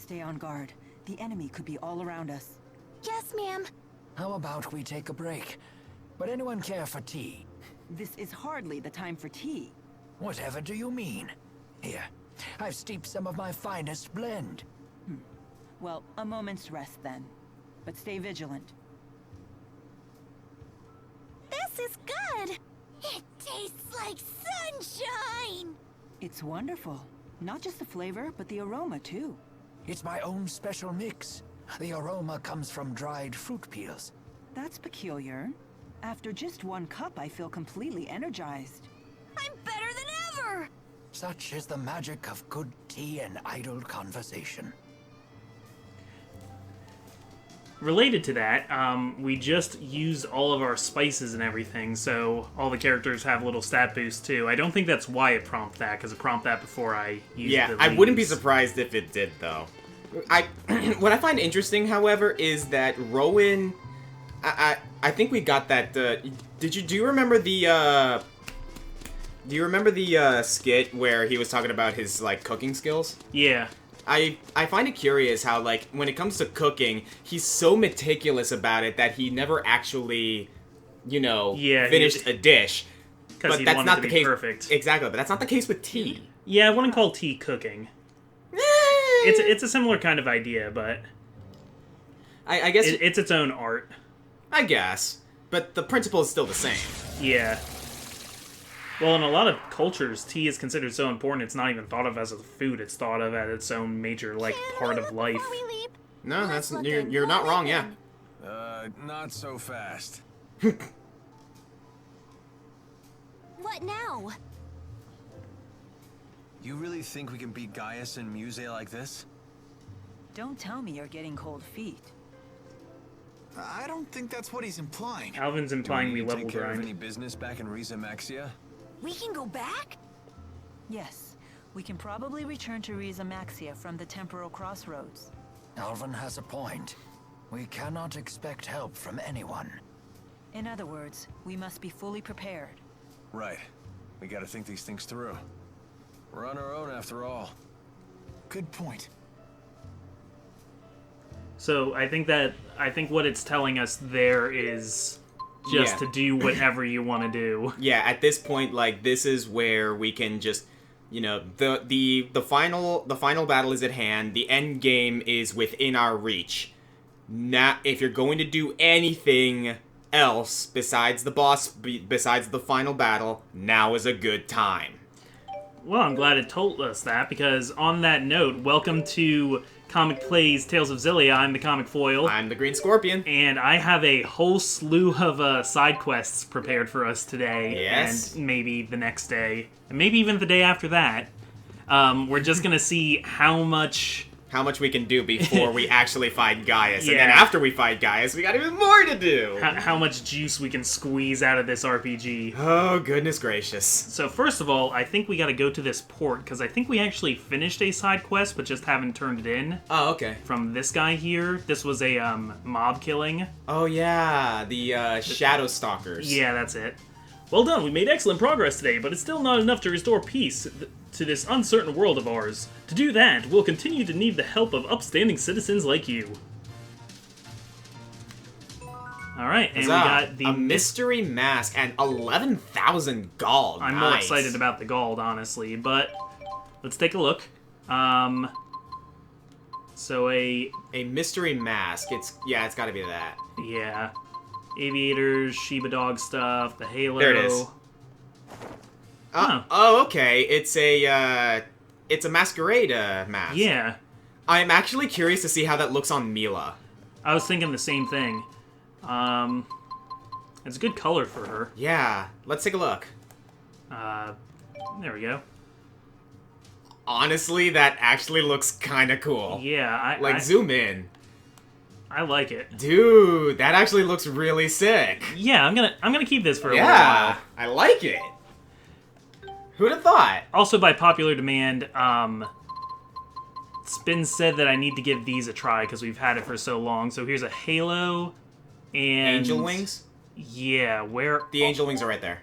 stay on guard. The enemy could be all around us. Yes, ma'am. How about we take a break? Would anyone care for tea? This is hardly the time for tea. Whatever do you mean? Here, I've steeped some of my finest blend. Well, a moment's rest then. But stay vigilant. This is good. It tastes like sunshine. It's wonderful. Not just the flavor, but the aroma too. It's my own special mix. The aroma comes from dried fruit peels. That's peculiar. After just one cup, I feel completely energized. I'm better than ever. Such is the magic of good tea and idle conversation. Related to that, we just used all of our spices and everything, so all the characters have little stat boosts too. I don't think that's why it prompted that, because it prompted that before I used the I wouldn't be leaves. surprised if it did, though. What I find interesting, however, is that Rowan... I think we got that... do you remember the... Do you remember the skit where he was talking about his, like, cooking skills? Yeah. I find it curious how, like, when it comes to cooking, he's so meticulous about it that he never actually, finished a dish. Because he wanted to be perfect. Exactly, but that's not the case with tea. Yeah, I wouldn't call tea cooking. It's a similar kind of idea, but... I guess... It's its own art. I guess. But the principle is still the same. Yeah. Well, in a lot of cultures, tea is considered so important it's not even thought of as a food. It's thought of as its own major, part of life. No, you're not wrong, yeah. Not so fast. What now? You really think we can beat Gaius and Muse like this? Don't tell me you're getting cold feet. I don't think that's what he's implying. Alvin's implying we Do level take care of grind. any business back in Rieze Maxia? We can go back? Yes, we can probably return to Rieze Maxia from the temporal crossroads. Alvin has a point. We cannot expect help from anyone. In other words, we must be fully prepared. Right. We gotta think these things through. We're on our own after all. Good point. So I think what it's telling us there is just to do whatever you want to do. Yeah, at this point, like, this is where we can just, the final battle is at hand. The end game is within our reach. Now, if you're going to do anything else besides the boss, besides the final battle, now is a good time. Well, I'm glad it told us that, because on that note, welcome to Comic Plays Tales of Xillia. I'm the Comic Foil. I'm the Green Scorpion. And I have a whole slew of side quests prepared for us today. Yes. And maybe the next day. And maybe even the day after that. We're just going to see how much we can do before we actually fight Gaius. Yeah. And then after we fight Gaius, we got even more to do. how much juice we can squeeze out of this RPG. Oh, goodness gracious. So first of all, I think we got to go to this port, because I think we actually finished a side quest, but just haven't turned it in. Oh, okay. From this guy here. This was a mob killing. Oh, yeah. The Shadow Stalkers. Yeah, that's it. Well done, we made excellent progress today, but it's still not enough to restore peace to this uncertain world of ours. To do that, we'll continue to need the help of upstanding citizens like you. Alright, and we got the... A mystery mask and 11,000 gold. I'm more excited about the gold, honestly, but let's take a look. So a mystery mask. It's gotta be that. Yeah. Aviators, Shiba Dog stuff, the Halo. There it is. Oh, okay. It's a masquerade mask. Yeah. I'm actually curious to see how that looks on Mila. I was thinking the same thing. It's a good color for her. Yeah. Let's take a look. There we go. Honestly, that actually looks kind of cool. Yeah, zoom in. I like it. Dude, that actually looks really sick. Yeah, I'm gonna keep this for a little while. Yeah, I like it. Who'd have thought? Also, by popular demand, it's been said that I need to give these a try because we've had it for so long. So here's a Halo and... Angel Wings? Yeah, where... The Angel Wings are right there.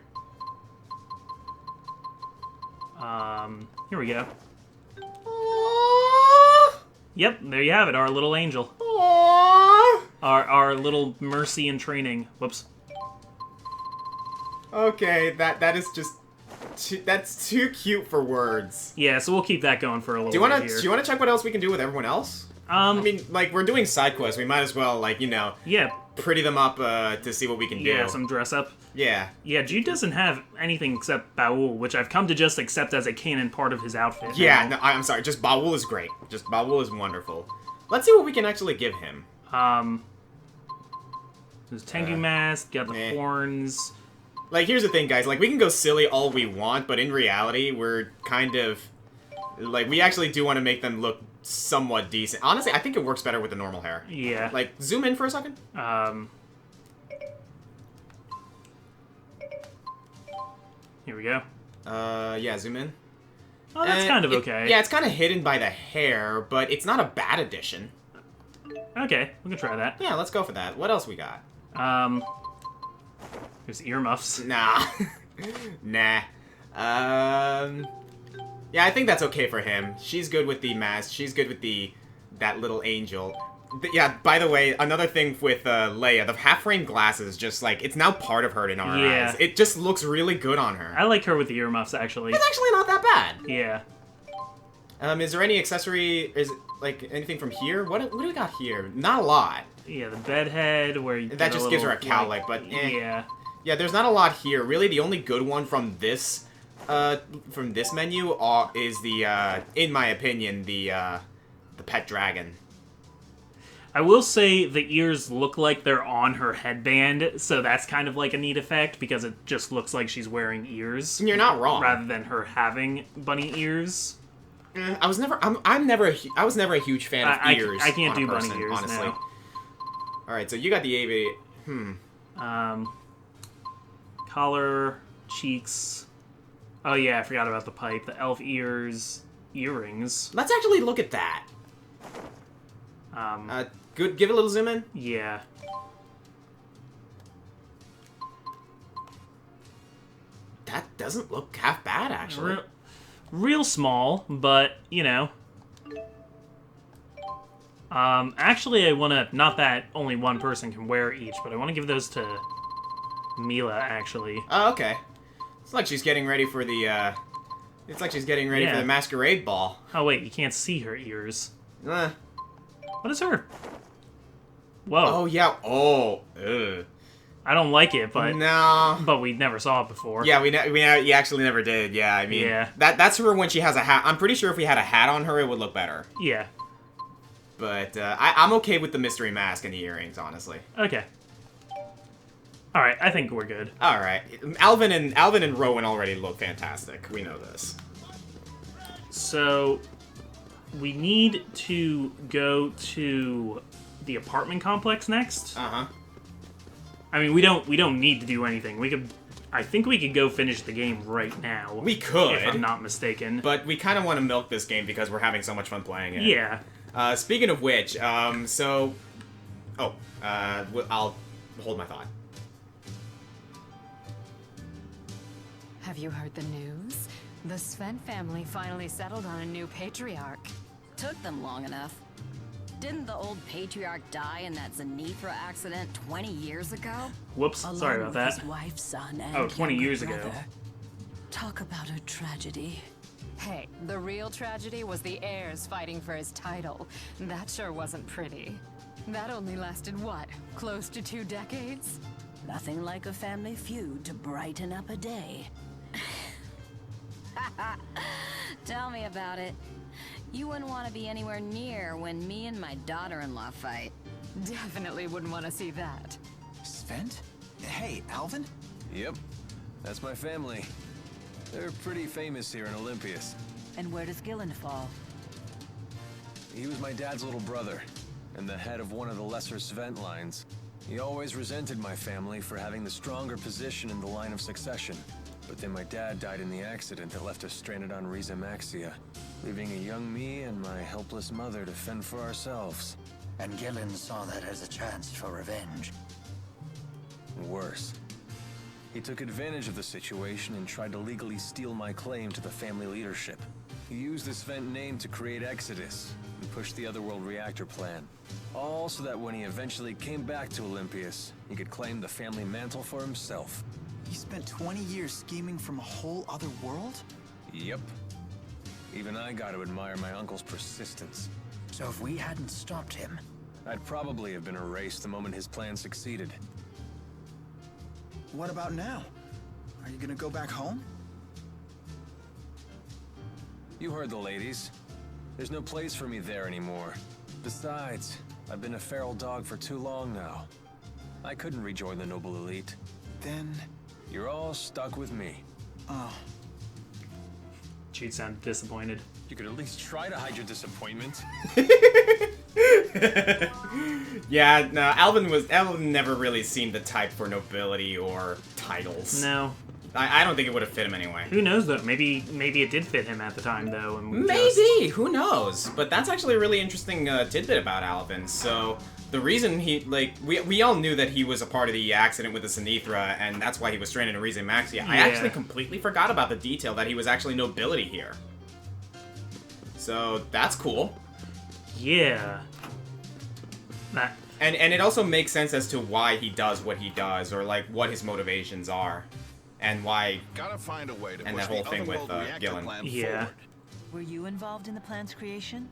Here we go. Yep, there you have it, our little angel. Aww. Our little mercy in training. Whoops. Okay, that is just that's too cute for words. Yeah, so we'll keep that going for a little Do you bit here. do you want to check what else we can do with everyone else? I mean, like, we're doing side quests. We might as well, like, you know, Yeah, pretty them up to see what we can do. yeah, some dress up. Yeah. Yeah, Jude doesn't have anything except Baul, which I've come to just accept as a canon part of his outfit. Yeah, now. no, I'm sorry. Just Baul is great. Just Baul is wonderful. Let's see what we can actually give him. There's Tengu mask, got the meh. horns. Like, here's the thing, guys. Like, we can go silly all we want, but in reality, we're kind of... Like, we actually do want to make them look somewhat decent. Honestly, I think it works better with the normal hair. Yeah. Like, zoom in for a second. Here we go. Yeah, zoom in. Oh, that's kind of okay. Yeah, it's kind of hidden by the hair, but it's not a bad addition. Okay, we can try that. Yeah, let's go for that. What else we got? There's earmuffs. Nah. Nah. Yeah, I think that's okay for him. She's good with the mask. She's good with that little angel. Yeah, by the way, another thing with Leia, the half-frame glasses, just like, it's now part of her in our eyes. It just looks really good on her. I like her with the earmuffs, actually. It's actually not that bad. Yeah. Is there any accessory, like, anything from here? What do we got here? Not a lot. Yeah, the bed head, where you That just gives her a cowlick, but eh. Yeah. Yeah, there's not a lot here. Really, the only good one from this menu is the, in my opinion, the pet dragon. I will say the ears look like they're on her headband, so that's kind of like a neat effect, because it just looks like she's wearing ears. You're not wrong. Rather than her having bunny ears. I was never a huge fan of ears. I can't on a do bunny person, ears, honestly. no. Alright, so you got the AV. Collar, cheeks. Oh yeah, I forgot about the pipe. The elf ears, earrings. Let's actually look at that. Good. Give it a little zoom in. Yeah. That doesn't look half bad, actually. Real small, but, you know. Actually, I want to... Not that only one person can wear each, but I want to give those to Mila, actually. Oh, okay. It's like she's getting ready for the, It's like she's getting ready for the masquerade ball. Oh, wait, you can't see her ears. Eh. What is her? Whoa. Oh, yeah. Oh. Ugh. I don't like it, but... No. But we never saw it before. Yeah, we actually never did. Yeah, I mean... Yeah. That's her when she has a hat. I'm pretty sure if we had a hat on her, it would look better. Yeah. But, I'm okay with the mystery mask and the earrings, honestly. Okay. Alright, I think we're good. Alright. Alvin and Rowan already look fantastic. We know this. So... we need to go to the apartment complex next. Uh-huh. I mean, we don't need to do anything. I think we could go finish the game right now. We could. If I'm not mistaken. But we kind of want to milk this game because we're having so much fun playing it. Yeah. Speaking of which, I'll hold my thought. Have you heard the news? The Sven family finally settled on a new patriarch. Took them long enough. Didn't the old patriarch die in that Zenithra accident 20 years ago? Whoops, sorry about that. His wife, son, and Oh, 20 younger years ago. brother. Talk about a tragedy. Hey, the real tragedy was the heirs fighting for his title. That sure wasn't pretty. That only lasted, what, close to 2 decades? Nothing like a family feud to brighten up a day. Tell me about it. You wouldn't want to be anywhere near when me and my daughter-in-law fight. Definitely wouldn't want to see that. Sven? Hey, Alvin? Yep. That's my family. They're pretty famous here in Olympias. And where does Gillen fall? He was my dad's little brother, and the head of one of the lesser Sven lines. He always resented my family for having the stronger position in the line of succession. But then my dad died in the accident that left us stranded on Rieze Maxia, leaving a young me and my helpless mother to fend for ourselves. And Gillen saw that as a chance for revenge. Worse. He took advantage of the situation and tried to legally steal my claim to the family leadership. He used this vent name to create Exodus and push the Otherworld reactor plan. All so that when he eventually came back to Olympias, he could claim the family mantle for himself. He spent 20 years scheming from a whole other world? Yep. Even I got to admire my uncle's persistence. So if we hadn't stopped him... I'd probably have been erased the moment his plan succeeded. What about now? Are you gonna go back home? You heard the ladies. There's no place for me there anymore. Besides, I've been a feral dog for too long now. I couldn't rejoin the noble elite. Then... You're all stuck with me. Oh. She'd sound disappointed. You could at least try to hide your disappointment. Yeah, no, Alvin never really seemed the type for nobility or titles. No. I don't think it would have fit him anyway. Who knows, though? Maybe it did fit him at the time, though. And Maybe! Who knows? But that's actually a really interesting tidbit about Alvin. So, the reason he, we all knew that he was a part of the accident with the Sinithra, and that's why he was stranded in Rieze Maxia. I actually completely forgot about the detail that he was actually nobility here. So, that's cool. Yeah. And it also makes sense as to why he does what he does, or like what his motivations are, and why. Gotta find a way to and push that whole the thing with Otherworld reactor Gillen. plan Yeah. forward. Were you involved in the plan's creation?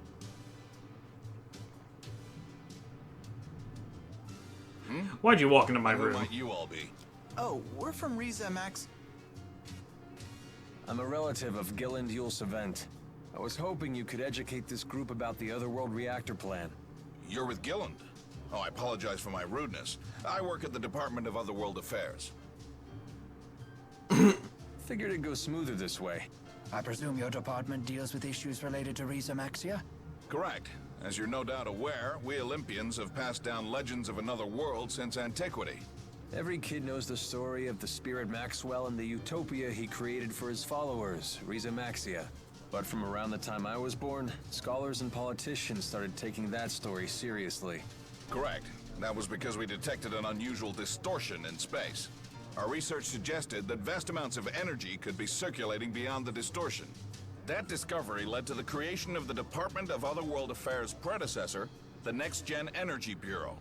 Why'd you walk into my Who room? might you all be? Oh, we're from Rieze Max... I'm a relative of Gillen Yulsevent. I was hoping you could educate this group about the Otherworld reactor plan. You're with Gilland. Oh, I apologize for my rudeness. I work at the Department of Otherworld Affairs. Figured it'd go smoother this way. I presume your department deals with issues related to Rieze Maxia? Correct. As you're no doubt aware, we Olympians have passed down legends of another world since antiquity. Every kid knows the story of the Spirit Maxwell and the utopia he created for his followers, Rieze Maxia. But from around the time I was born, scholars and politicians started taking that story seriously. Correct. That was because we detected an unusual distortion in space. Our research suggested that vast amounts of energy could be circulating beyond the distortion. That discovery led to the creation of the Department of Otherworld Affairs' predecessor, the Next Gen Energy Bureau.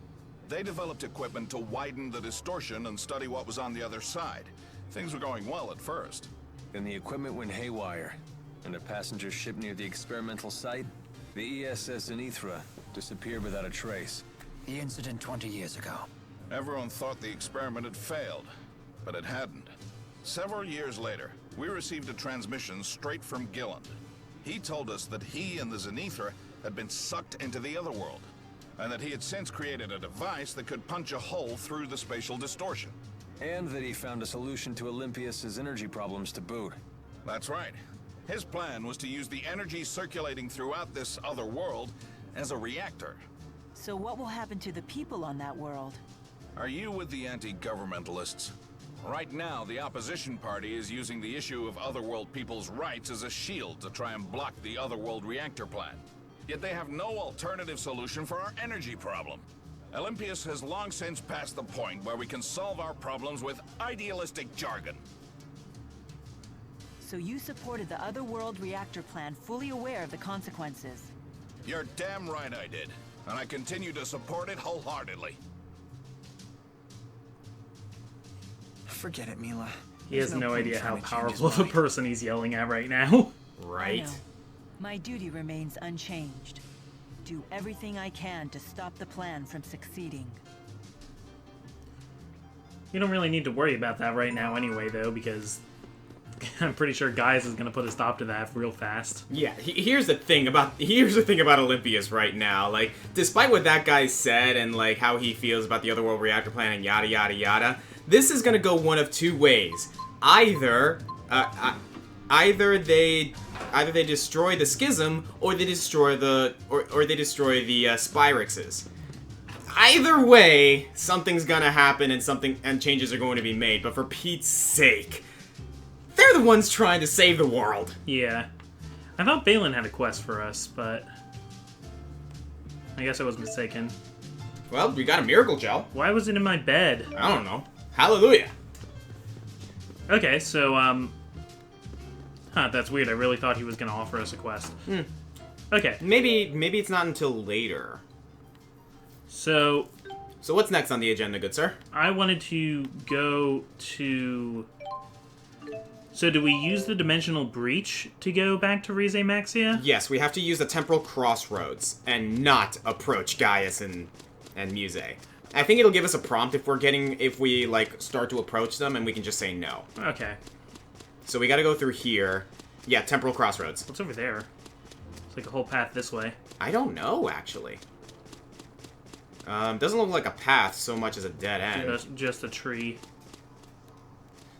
They developed equipment to widen the distortion and study what was on the other side. Things were going well at first. Then the equipment went haywire, and a passenger ship near the experimental site, the ESS Sinithra, disappeared without a trace. The incident 20 years ago. Everyone thought the experiment had failed, but it hadn't. Several years later, we received a transmission straight from Gilland. He told us that he and the Zenithra had been sucked into the Otherworld, and that he had since created a device that could punch a hole through the spatial distortion. And that he found a solution to Olympias' energy problems to boot. That's right. His plan was to use the energy circulating throughout this other world as a reactor. So what will happen to the people on that world? Are you with the anti-governmentalists? Right now, the opposition party is using the issue of Otherworld people's rights as a shield to try and block the Otherworld reactor plan. Yet they have no alternative solution for our energy problem. Olympias has long since passed the point where we can solve our problems with idealistic jargon. So you supported the Otherworld reactor plan, fully aware of the consequences. You're damn right I did, and I continue to support it wholeheartedly. Forget it, Mila. He has There's no point idea how trying to change his powerful of a mind. person he's yelling at right now. I Right? know. My duty remains unchanged. Do everything I can to stop the plan from succeeding. You don't really need to worry about that right now anyway, though, because I'm pretty sure Guys is going to put a stop to that real fast. Yeah, here's the thing about Olympias right now. Like, despite what that guy said and like how he feels about the Otherworld reactor plan and yada yada yada, this is gonna go one of two ways. Either they destroy the schism, or they destroy the Spyrixes. Either way, something's gonna happen and changes are going to be made. But for Pete's sake, they're the ones trying to save the world. Yeah. I thought Balin had a quest for us, but I guess I was mistaken. Well, we got a miracle gel. Why was it in my bed? I don't know. Hallelujah. Okay, so, Huh, that's weird. I really thought he was going to offer us a quest. Okay. Maybe it's not until later. So what's next on the agenda, good sir? I wanted to go to... So do we use the Dimensional Breach to go back to Rieze Maxia? Yes, we have to use the Temporal Crossroads and not approach Gaius and Muse. I think it'll give us a prompt if we like start to approach them, and we can just say no. Okay. So we gotta go through here. Yeah, Temporal Crossroads. What's over there? It's like a whole path this way. I don't know, actually. Doesn't look like a path so much as a dead end. Just a tree.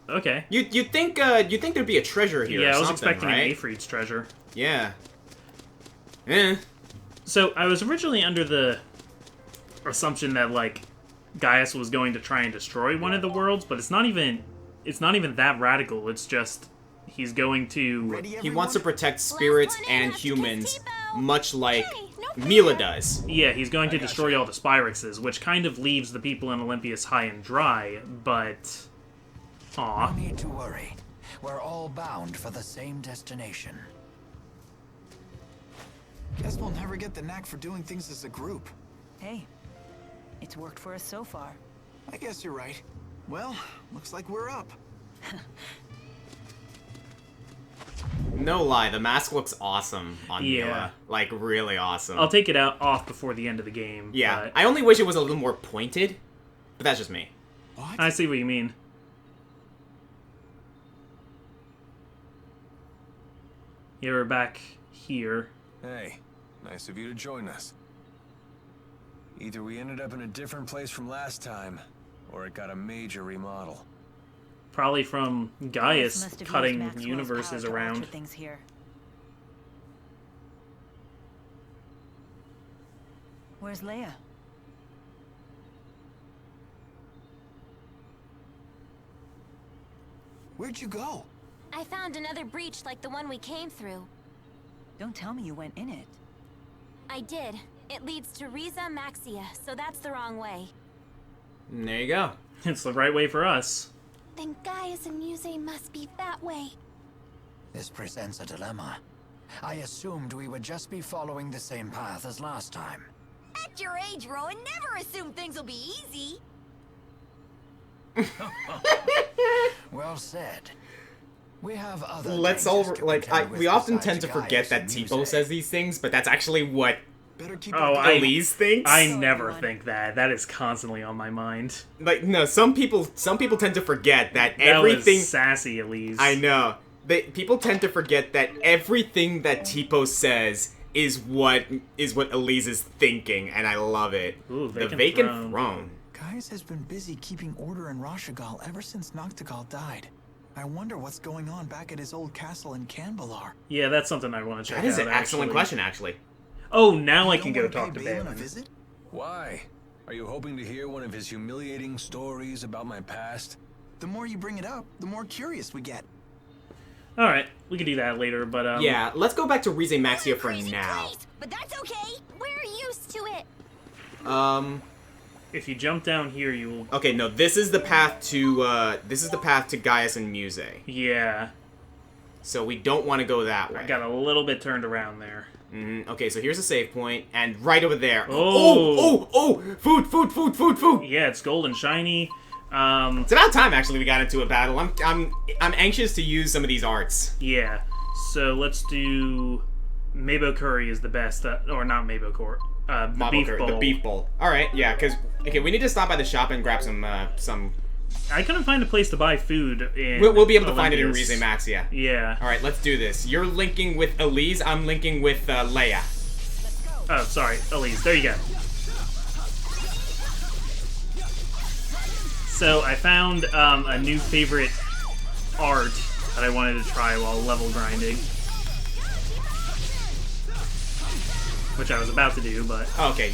Okay. You'd think there'd be a treasure here. Yeah, or I was something, expecting right? an Aphrodite's treasure. Yeah. Eh. So I was originally under the assumption that like Gaius was going to try and destroy one of the worlds, but it's not even that radical. It's just he's going to... He wants to protect spirits and humans, much like Mila does. Yeah, he's going to destroy all the Spyrexes, which kind of leaves the people in Olympias high and dry, but... Aw. No need to worry. We're all bound for the same destination. Guess we'll never get the knack for doing things as a group. Hey, it's worked for us so far. I guess you're right. Well, looks like we're up. No lie, the mask looks awesome on Yeah. Mila. Like, really awesome. I'll take it off before the end of the game. Yeah, but I only wish it was a little more pointed, but that's just me. What? I see what you mean. Yeah, we're back here. Hey, nice of you to join us. Either we ended up in a different place from last time, or it got a major remodel. Probably from Gaius Must have cutting used Maxwell's universes power to around. alter things here. Where's Leia? Where'd you go? I found another breach like the one we came through. Don't tell me you went in it. I did. It leads to Rieze Maxia, so that's the wrong way. And there you go. It's the right way for us. Then Gaius and Muse must be that way. This presents a dilemma. I assumed we would just be following the same path as last time. At your age, Rowan, never assume things will be easy. Well said. We have other Let's all changes to like contend with we often besides tend to forget Gaius that and Tipo Muse. says these things, but that's actually what Better keep Oh, it Elise thinks. I never think that. That is constantly on my mind. Like no, some people tend to forget that That everything. was sassy, Elise. I know. People tend to forget that everything that Tipo says is what Elise is thinking, and I love it. Ooh, the vacant throne. Gaius has been busy keeping order in Rashagal ever since Noctigal died. I wonder what's going on back at his old castle in Canbalar. Yeah, that's something I want to check out. That is an excellent actually. question, actually. Oh, now I You can don't go wanna talk to pay Balin a Balin. visit? Why? Are you hoping to hear one of his humiliating stories about my past? The more you bring it up, the more curious we get. All right, we can do that later, but Yeah, let's go back to Rieze Maxia for Crazy now. place, but that's okay. We're used to it. if you jump down here, you will. Okay, no, this is the path to Gaius and Muse. Yeah, So we don't want to go that way. I got a little bit turned around there. Okay, so here's a save point, and right over there. Oh. Oh! Food! Yeah, it's gold and shiny. It's about time, actually, we got into a battle. I'm anxious to use some of these arts. Yeah, so let's do. Mabo curry is the best, or not Mabo curry. The beef bowl. The beef bowl. All right, yeah, because okay, we need to stop by the shop and grab some. I couldn't find a place to buy food in. We'll be able to find it in Olympias. Rieze Maxia. Yeah. All right, let's do this. You're linking with Elise. I'm linking with Leia. Oh, sorry, Elise. There you go. So I found a new favorite art that I wanted to try while level grinding, which I was about to do, but Okay,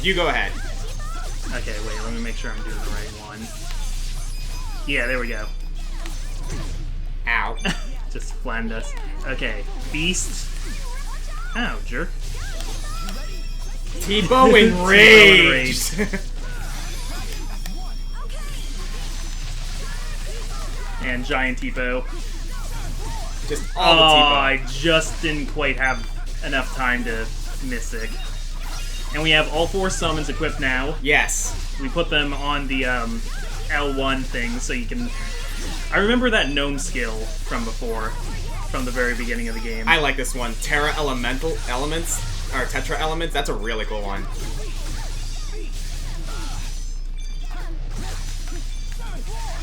you go ahead. okay. Wait, let me make sure I'm doing the right one. Yeah, there we go. Ow. Just flattened us. Okay, beast. Ow, jerk. Tipo enraged. And giant Tipo. Just all the T-bones. I just didn't quite have enough time to miss it. And we have all 4 summons equipped now. Yes. We put them on the L1 thing so you can... I remember that gnome skill from before, from the very beginning of the game. I like this one. Terra Elemental Elements, or Tetra Elements, that's a really cool one.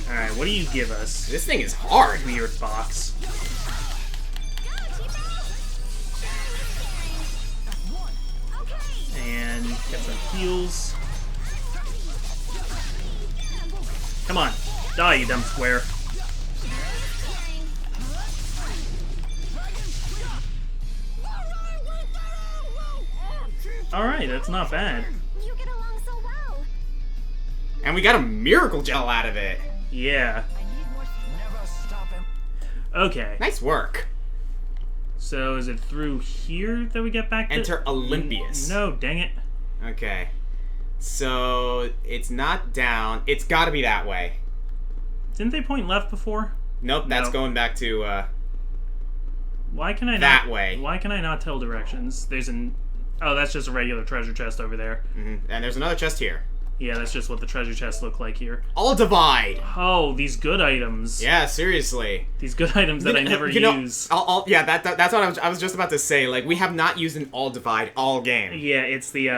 Alright, what do you give us? This thing is hard. Weird box. And get some heals. Come on, die, you dumb square. Alright, that's not bad. You get along so well. And we got a miracle gel out of it. Yeah. Okay. Nice work. So is it through here that we get back to... Enter Olympius. No, dang it. Okay. So, it's not down. It's gotta be that way. Didn't they point left before? Nope, that's going back to, Why can I that not... way. Why can I not tell directions? There's an... Oh, that's just a regular treasure chest over there. Mm-hmm. And there's another chest here. Yeah, that's just what the treasure chests look like here. All divide. Oh, these good items. Yeah, seriously. These good items that I never use. Yeah, that's what I was just about to say. Like, we have not used an all divide all game. Yeah, it's the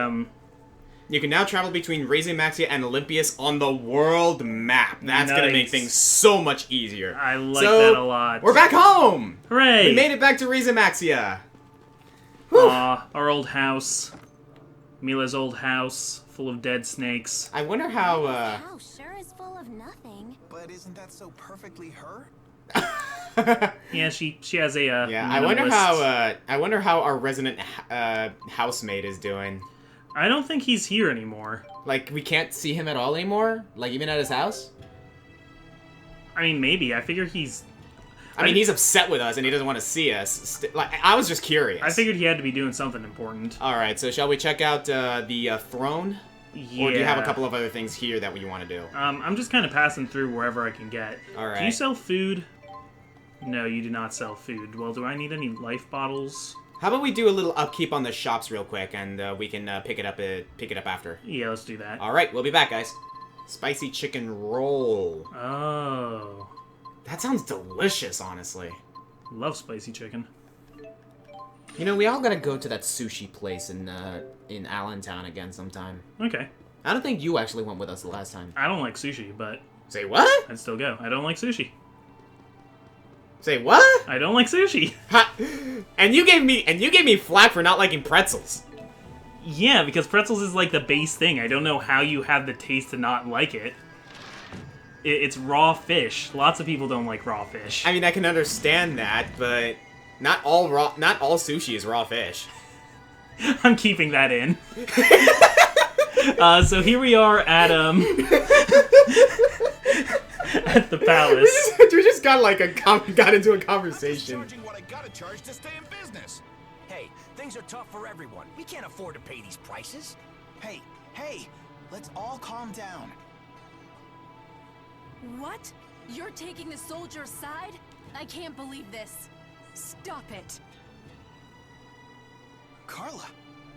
You can now travel between Rieze Maxia and Olympius on the world map. That's gonna make things so much easier. I like that a lot. We're back home. Hooray! We made it back to Rieze Maxia. Aw, our old house. Mila's old house, full of dead snakes. I wonder how, This house sure is full of nothing. But isn't that so perfectly her? Yeah, she has a yeah, minimalist- I wonder how our resident housemate is doing. I don't think he's here anymore. Like, we can't see him at all anymore? Like, even at his house? I mean, maybe. I figure he's... I mean, he's upset with us and he doesn't want to see us. Like, I was just curious. I figured he had to be doing something important. Alright, so shall we check out the throne? Yeah. Or do you have a couple of other things here that you want to do? I'm just kind of passing through wherever I can get. Alright. Do you sell food? No, you do not sell food. Well, do I need any life bottles? How about we do a little upkeep on the shops real quick and we can pick it up after? Yeah, let's do that. Alright, we'll be back, guys. Spicy chicken roll. Oh. That sounds delicious, honestly. Love spicy chicken. You know, we all gotta go to that sushi place in Allentown again sometime. Okay. I don't think you actually went with us the last time. I don't like sushi, but... Say what? I'd still go. I don't like sushi. Say what? I don't like sushi. Ha! And you gave me flack for not liking pretzels. Yeah, because pretzels is like the base thing. I don't know how you have the taste to not like it. It's raw fish. Lots of people don't like raw fish. I mean, I can understand that, but not all sushi is raw fish. I'm keeping that in. So here we are at at the palace. We just got like got into a conversation. Charging what I gotta charge to stay in business. Hey, things are tough for everyone. We can't afford to pay these prices. Hey, let's all calm down. What? You're taking the soldier's side? I can't believe this. Stop it. Carla.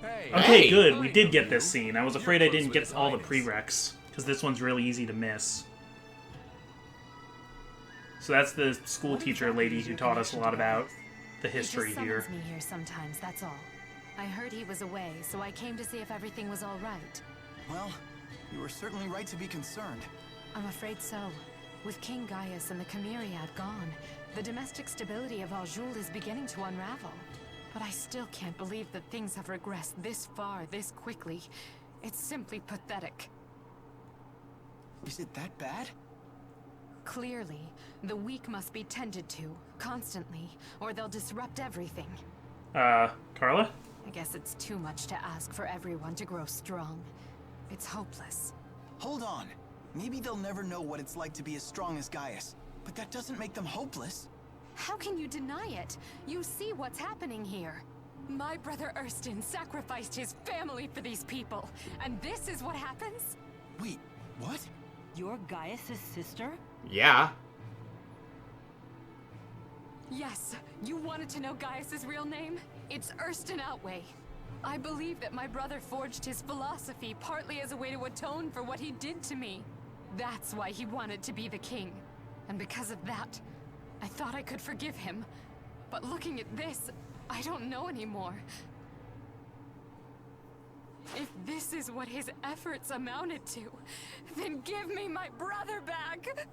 Hey. Okay, good. We did get this scene. I was afraid I didn't get all the prereqs, because this one's really easy to miss. So that's the school teacher lady who taught us a lot about the history he here. just summons me here sometimes, that's all. I heard he was away, so I came to see if everything was all right. Well, you were certainly right to be concerned. I'm afraid so. With King Gaius and the Chimeriad gone, the domestic stability of Aljul is beginning to unravel. But I still can't believe that things have regressed this far, this quickly. It's simply pathetic. Is it that bad? Clearly, the weak must be tended to, constantly, or they'll disrupt everything. Carla? I guess it's too much to ask for everyone to grow strong. It's hopeless. Hold on. Maybe they'll never know what it's like to be as strong as Gaius. But that doesn't make them hopeless. How can you deny it? You see what's happening here. My brother Ersten sacrificed his family for these people, and this is what happens? Wait, what? You're Gaius' sister? Yeah. Yes, you wanted to know Gaius's real name? It's Ersten Outway. I believe that my brother forged his philosophy partly as a way to atone for what he did to me. That's why he wanted to be the king. And because of that, I thought I could forgive him. But looking at this, I don't know anymore. If this is what his efforts amounted to, then give me my brother back!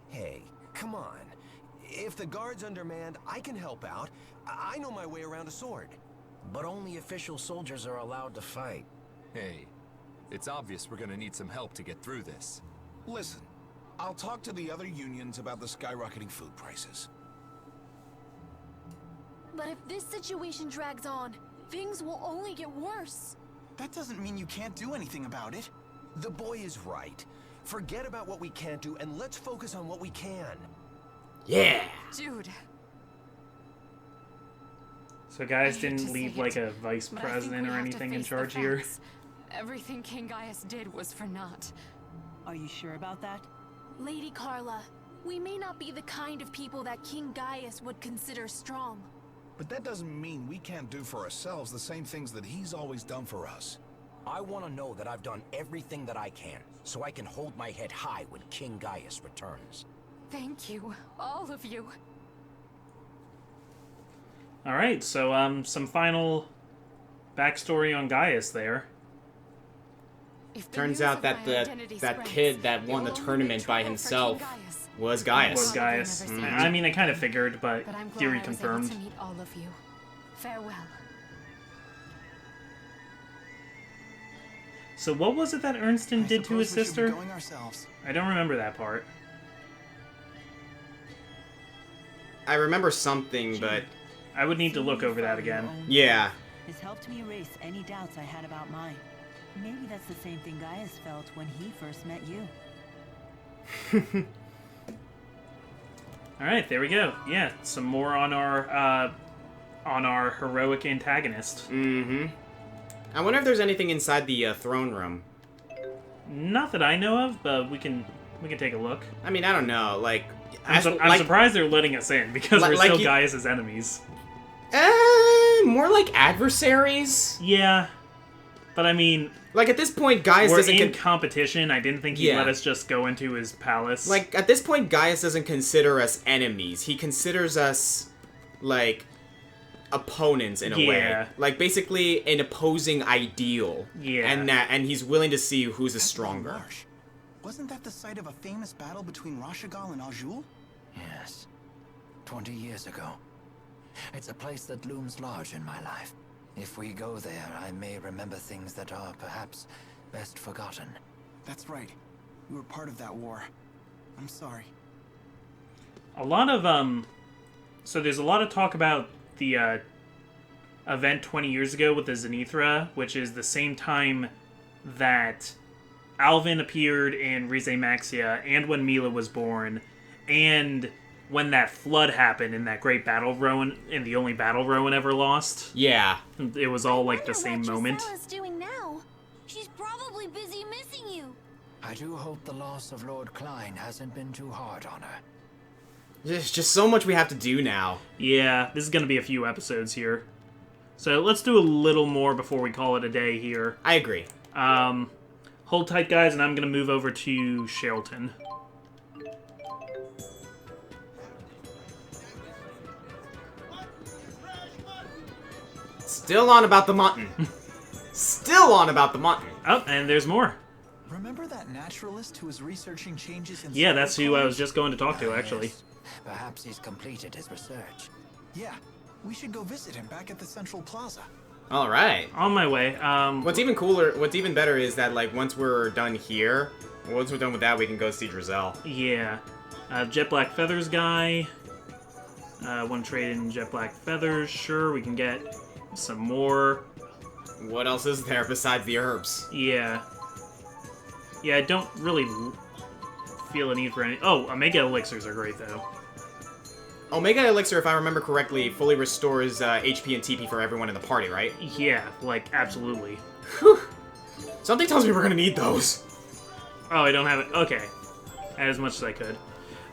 Hey, come on. If the guard's undermanned, I can help out. I know my way around a sword. But only official soldiers are allowed to fight. Hey, it's obvious we're gonna need some help to get through this. Listen, I'll talk to the other unions about the skyrocketing food prices. But if this situation drags on, things will only get worse. That doesn't mean you can't do anything about it. The boy is right. Forget about what we can't do and let's focus on what we can. Yeah! Dude. So guys didn't leave like a vice president or anything in charge here? Everything King Gaius did was for naught. Are you sure about that? Lady Carla, we may not be the kind of people that King Gaius would consider strong. But that doesn't mean we can't do for ourselves the same things that he's always done for us. I want to know that I've done everything that I can, so I can hold my head high when King Gaius returns. Thank you, all of you. Alright, so some final backstory on Gaius there. Turns out that that kid that won the tournament by himself was Gaius. Was Gaius. I mean, I kind of figured, but theory confirmed. To meet all of you. Farewell. So what was it that Ernston did to his sister? I don't remember that part. I remember something, but I would need to look over that again. Yeah. Has helped me erase any doubts I had about mine. Maybe that's the same thing Gaius felt when he first met you. Alright, there we go. Yeah, some more on our heroic antagonist. Mm-hmm. I wonder if there's anything inside the throne room. Not that I know of, but we can take a look. I mean, I don't know. Like, I'm surprised they're letting us in because we're still Gaius' enemies. More like adversaries. Yeah, but I mean, like at this point, Gaius doesn't in competition. I didn't think he'd let us just go into his palace. Like at this point, Gaius doesn't consider us enemies. He considers us like opponents in a way, like basically an opposing ideal. Yeah, and he's willing to see who's the stronger. Wasn't that the site of a famous battle between Rashigal and Aljul? Yes. 20 years ago. It's a place that looms large in my life. If we go there, I may remember things that are perhaps best forgotten. That's right. We were part of that war. I'm sorry. A lot of, so there's a lot of talk about the, event 20 years ago with the Zenithra, which is the same time that Alvin appeared in Rieze Maxia, and when Mila was born, and when that flood happened in that great battle Rowan, and the only battle Rowan ever lost. Yeah. It was all like the same moment. What doing now? She's probably busy missing you. I do hope the loss of Lord Klein hasn't been too hard on her. There's just so much we have to do now. Yeah, this is going to be a few episodes here. So let's do a little more before we call it a day here. I agree. Hold tight, guys, and I'm going to move over to Shelton. Still on about the mutton. Still on about the mutton. Oh, and there's more. Remember that naturalist who was researching changes in... Yeah, that's who I was just going to talk to, actually. Yes. Perhaps he's completed his research. Yeah, we should go visit him back at the Central Plaza. All right. On my way. What's even cooler, what's even better is that, like, once we're done here, once we're done with that, we can go see Drizel. Yeah. Jet Black Feathers guy. Want to trade in Jet Black Feathers? Sure, we can get some more. What else is there besides the herbs? Yeah. Yeah, I don't really feel a need for any... Oh, Omega Elixirs are great, though. Omega Elixir, if I remember correctly, fully restores HP and TP for everyone in the party, right? Yeah, like, absolutely. Whew. Something tells me we're gonna need those. Oh, I don't have it. Okay. Add as much as I could.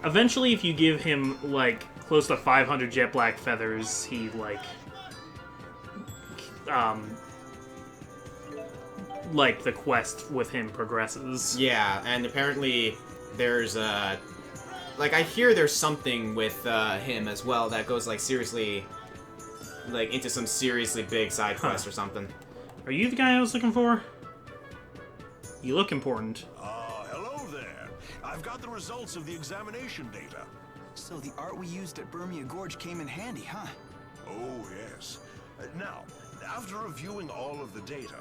Eventually, if you give him, like, close to 500 jet black feathers, he, like, the quest with him progresses. Yeah, and apparently there's, like, I hear there's something with, him as well that goes, like, seriously, like, into some seriously big side quest or something. Are you the guy I was looking for? You look important. Hello there. I've got the results of the examination data. So the art we used at Burmia Gorge came in handy, huh? Oh, yes. Now, after reviewing all of the data,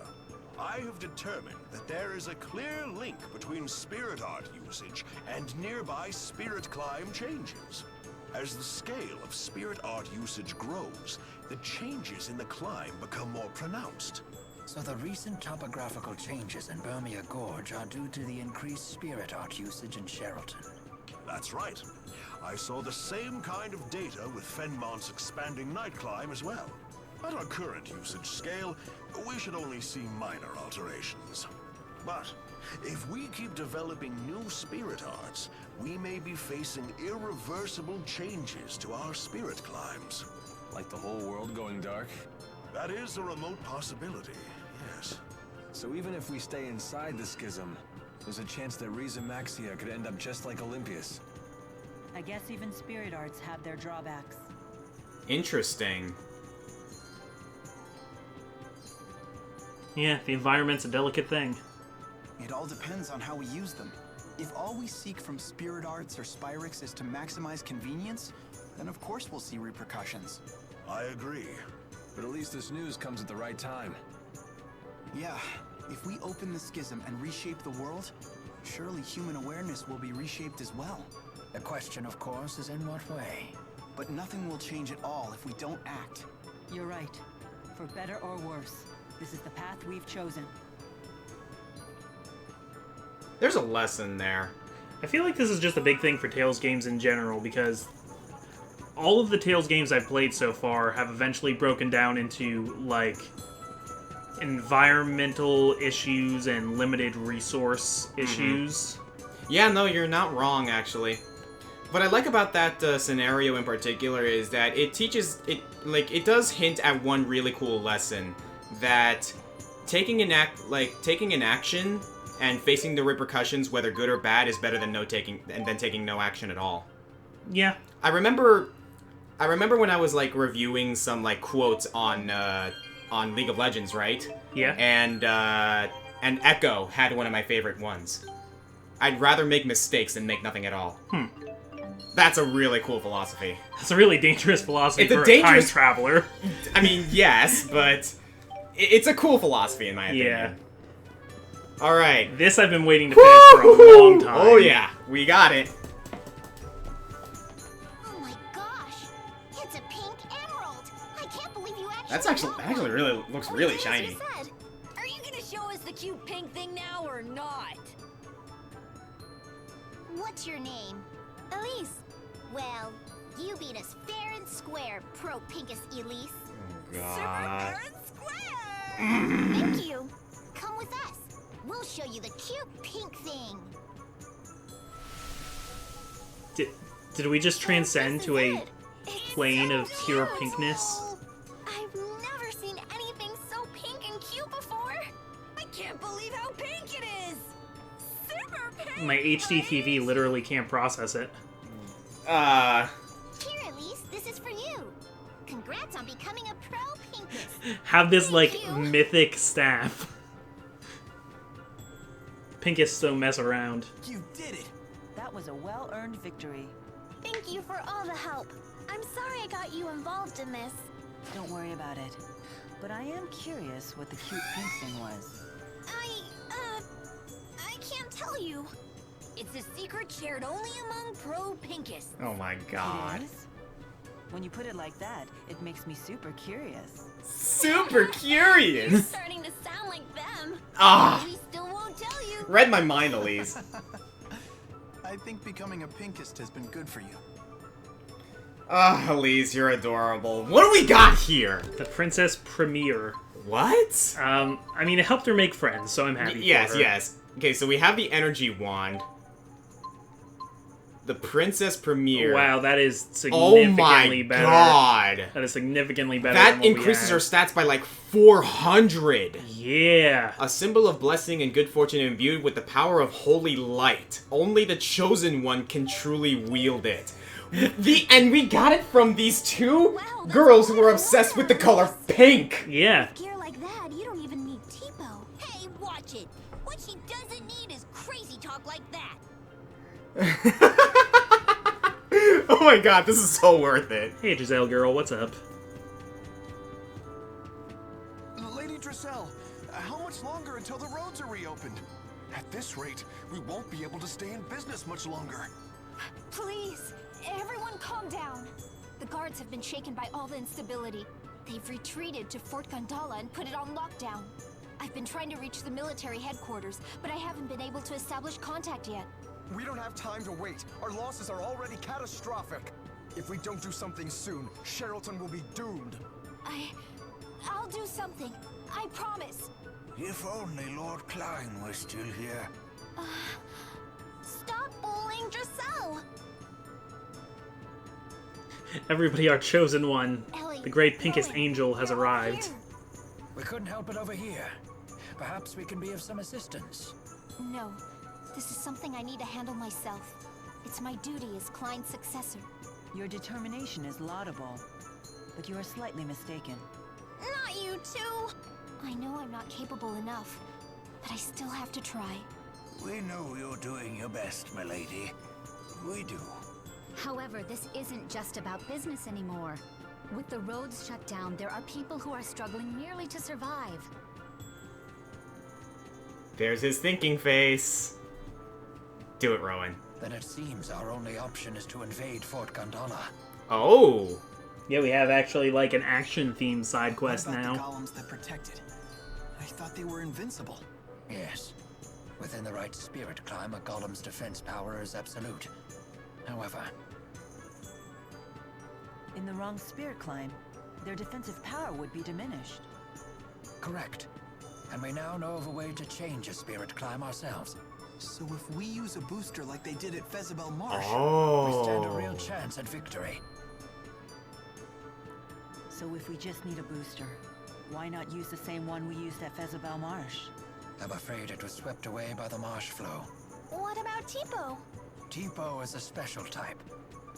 I have determined that there is a clear link between spirit art usage and nearby spirit climb changes. As the scale of spirit art usage grows, the changes in the climb become more pronounced. So the recent topographical changes in Burmia Gorge are due to the increased spirit art usage in Sheraton. That's right. I saw the same kind of data with Fenmont's expanding night climb as well. At our current usage scale, we should only see minor alterations. But if we keep developing new spirit arts, we may be facing irreversible changes to our spirit climbs. Like the whole world going dark? That is a remote possibility, yes. So even if we stay inside the schism, there's a chance that Rieze Maxia could end up just like Olympias. I guess even spirit arts have their drawbacks. Interesting. Yeah, the environment's a delicate thing. It all depends on how we use them. If all we seek from spirit arts or Spyrix is to maximize convenience, then of course we'll see repercussions. I agree. But at least this news comes at the right time. Yeah, if we open the schism and reshape the world, surely human awareness will be reshaped as well. The question, of course, is in what way? But nothing will change at all if we don't act. You're right. For better or worse, this is the path we've chosen. There's a lesson there. I feel like this is just a big thing for Tales games in general, because all of the Tales games I've played so far have eventually broken down into, like, environmental issues and limited resource issues. Yeah, no, you're not wrong, actually. What I like about that scenario in particular is that it teaches, it does hint at one really cool lesson, that taking an action and facing the repercussions, whether good or bad, is better than taking no action at all. Yeah. I remember when I was like reviewing some like quotes on League of Legends, right? Yeah. And Echo had one of my favorite ones. I'd rather make mistakes than make nothing at all. That's a really cool philosophy. It's a really dangerous philosophy it's for a time traveler. I mean, yes, but it's a cool philosophy in my opinion. Yeah. All right. This I've been waiting to finish for a long time. Oh yeah, we got it. Oh my gosh, it's a pink emerald. I can't believe you actually. That's actually really looks really shiny. Are you gonna show us the cute pink thing now or not? What's your name? Elise. Well, you beat us fair and square, pro pinkist Elise. Oh, Super God. fair and square. Thank you. Come with us. We'll show you the cute pink thing. Did we just transcend to a plane of pure pinkness? I've never seen anything so pink and cute before. I can't believe how pink it is. Super pink. My HD TV literally can't process it. Here, Elise, this is for you. Congrats on becoming a pro pinkist. Have this, like, mythic staff. Pinkists don't mess around. You did it! That was a well-earned victory. Thank you for all the help. I'm sorry I got you involved in this. Don't worry about it. But I am curious what the cute pink thing was. I can't tell you. It's a secret shared only among pro pinkists. Oh my God. It is? When you put it like that, it makes me super curious. Super curious. You're starting to sound like them. Ah. We still won't tell you. Read my mind, Elise. I think becoming a pinkist has been good for you. Ah, Elise, you're adorable. What do we got here? The Princess Premier. What? I mean, it helped her make friends, so I'm happy for her. Yes. Okay, so we have the energy wand. The Princess Premier. Wow, that is significantly better. Oh my god! That is significantly better That than what increases we our stats by like 400. Yeah. A symbol of blessing and good fortune imbued with the power of holy light. Only the chosen one can truly wield it. And we got it from these two girls who are obsessed with the color pink. Yeah. Gear like that, you don't even need Tipo. Hey, watch it. What she doesn't need is crazy talk like that. Oh my god, this is so worth it. Hey, Giselle girl, what's up? Lady Drissel, how much longer until the roads are reopened? At this rate, we won't be able to stay in business much longer. Please, everyone calm down. The guards have been shaken by all the instability. They've retreated to Fort Gandala and put it on lockdown. I've been trying to reach the military headquarters, but I haven't been able to establish contact yet. We don't have time to wait. Our losses are already catastrophic. If we don't do something soon, Sherrilton will be doomed. I'll do something. I promise. If only Lord Klein were still here. Stop bullying Drissel. Everybody, our chosen one, Ellie, the great pinkist angel, has arrived. We couldn't help it over here. Perhaps we can be of some assistance. No. This is something I need to handle myself. It's my duty as Klein's successor. Your determination is laudable, but you are slightly mistaken. Not you two! I know I'm not capable enough, but I still have to try. We know you're doing your best, milady. We do. However, this isn't just about business anymore. With the roads shut down, there are people who are struggling merely to survive. There's his thinking face. Do it, Rowan. Then it seems our only option is to invade Fort Gandala. Oh! Yeah, we have actually like an action-themed side quest What about now. the golems that protected? I thought they were invincible. Yes. Within the right spirit climb, a golem's defense power is absolute. However... In the wrong spirit climb, their defensive power would be diminished. Correct. And we now know of a way to change a spirit climb ourselves. So if we use a booster like they did at Fezabel Marsh, we stand a real chance at victory. So if we just need a booster, why not use the same one we used at Fezabel Marsh? I'm afraid it was swept away by the marsh flow. What about Tipo? Tipo is a special type.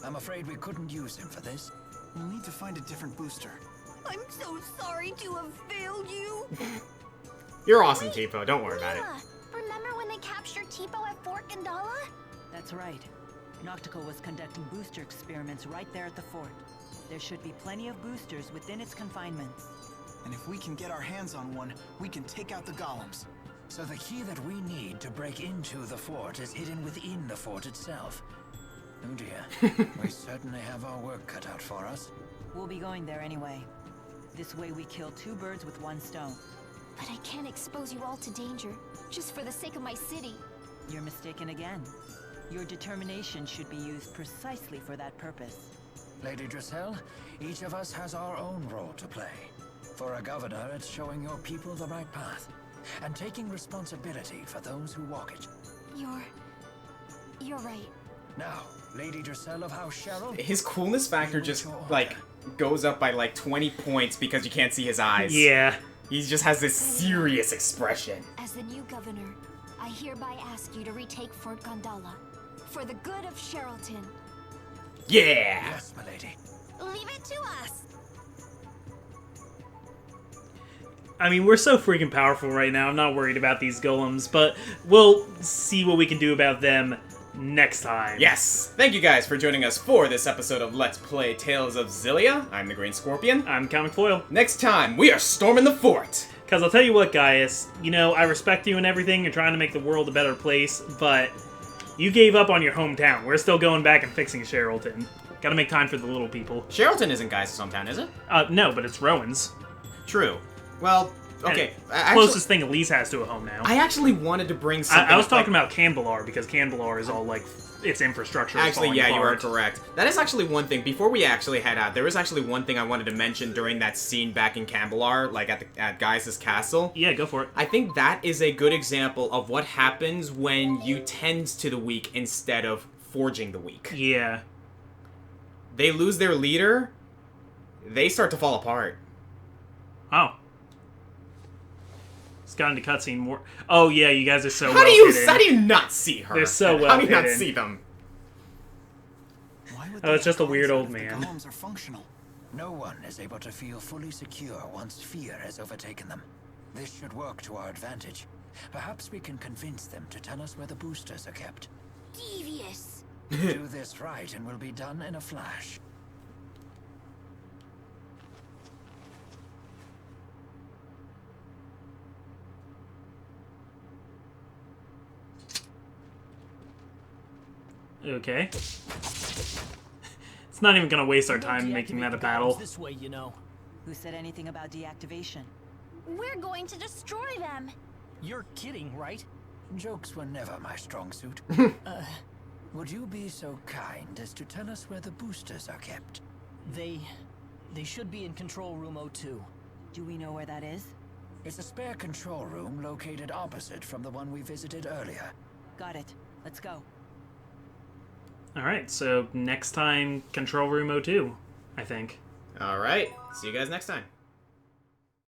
I'm afraid we couldn't use him for this. We'll need to find a different booster. I'm so sorry to have failed you. You're awesome, Tipo. Don't worry about it. Remember when they captured Tipo at Fort Gandala? That's right. Noctical was conducting booster experiments right there at the fort. There should be plenty of boosters within its confinements. And if we can get our hands on one, we can take out the golems. So the key that we need to break into the fort is hidden within the fort itself. Oh dear. We certainly have our work cut out for us. We'll be going there anyway. This way we kill two birds with one stone. But I can't expose you all to danger, just for the sake of my city. You're mistaken again. Your determination should be used precisely for that purpose. Lady Drissel, each of us has our own role to play. For a governor, it's showing your people the right path, and taking responsibility for those who walk it. You're right. Now, Lady Drissel of House Cheryl... His coolness factor just, like, goes up by, like, 20 points because you can't see his eyes. Yeah. He just has this serious expression. As the new governor, I hereby ask you to retake Fort Gandala. For the good of Sherrilton. Yeah! Yes, my lady. Leave it to us. I mean, we're so freaking powerful right now. I'm not worried about these golems, but we'll see what we can do about them next time. Yes! Thank you guys for joining us for this episode of Let's Play Tales of Xillia. I'm the Green Scorpion. I'm Comic Foil. Next time, we are storming the fort! Because I'll tell you what, Gaius, you know, I respect you and everything. You're trying to make the world a better place, but you gave up on your hometown. We're still going back and fixing Sherrilton. Gotta make time for the little people. Sherrilton isn't Gaius' hometown, is it? No, but it's Rowan's. True. Well, Okay. Closest thing Elise has to a home now. I actually wanted to bring something... I was talking about Candelar, because Candelar is all, like, its infrastructure is actually, yeah, apart. you are correct. That is actually one thing. Before we actually head out, there was actually one thing I wanted to mention during that scene back in Candelar, like at Gaius' castle. Yeah, go for it. I think that is a good example of what happens when you tend to the weak instead of forging the weak. Yeah. They lose their leader, they start to fall apart. Oh. It's got into cutscene more. Oh yeah, you guys are so How do you not see her? They're so well How do you hidden. not see them? Oh, it's just a weird old man. Golems are functional. No one is able to feel fully secure once fear has overtaken them. This should work to our advantage. Perhaps we can convince them to tell us where the boosters are kept. Devious. Do this right and we'll be done in a flash. Okay. It's not even gonna waste our time making that a battle. This way, you know. Who said anything about deactivation? We're going to destroy them. You're kidding, right? Jokes were never my strong suit. Would you be so kind as to tell us where the boosters are kept? They should be in control room 02. Do we know where that is? It's a spare control room located opposite from the one we visited earlier. Got it. Let's go. Alright, so next time, Control Room 02, I think. Alright, see you guys next time.